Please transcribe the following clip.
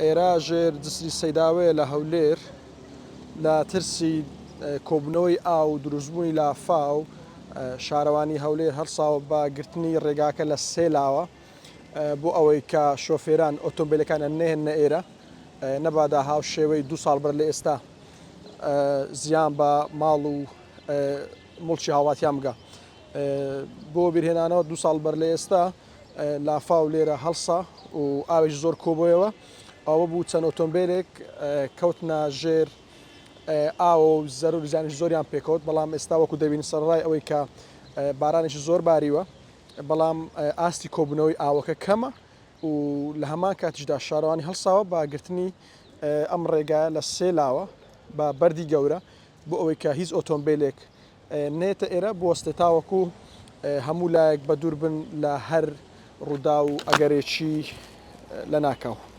ئێرە ژێر جسری سەیداوەیە لە هەولێر لە ترسی کۆبنەوەی ئاو و دروستبوونی لافاو شارەوانی هەولێر هەڵساوە بە گرتنی ڕێگاکە لە سێلاوە بۆ ئەوەی کە شۆفێران ئۆتۆمبیلەکانە نێهێنە ئێرە نەبادا هاوشێوەی 2 ساڵ بەر لە ئێستا زیان بە ماڵ و مڵکی هاوڵاتیان بگە. بۆ بیرهێنانەوە 2 ساڵ بەر لە ئێستا لافاو لێرە هەڵسا و ئاوێش زۆر کۆبوویەوە ئەوە بوو چەند ئۆتۆمبیلێک کەوتنە ژێر ئاوە و زەرری زانش زۆریان پێکەوت، بەڵام ئێستا وەکو دەبین سەرڕای ئەوەی کە بارانێکی زۆر باریوە، بەڵام ئاستی کۆبوونەوەی ئاوەکە کەمە و لە هەمان کاتیشدا شارەوانی هەڵساوە بە گرتنی ئەم ڕێگایە لە سێلاوە بە بەردی گەورە بۆ ئەوەی کە هیچ ئۆتۆمبیلێک نێتە ئێرە بوەستێ تاوەکو هەموو لایەک بە دوور بن لە هەر ڕوودا و ئەگەرێکی لە ناکاو.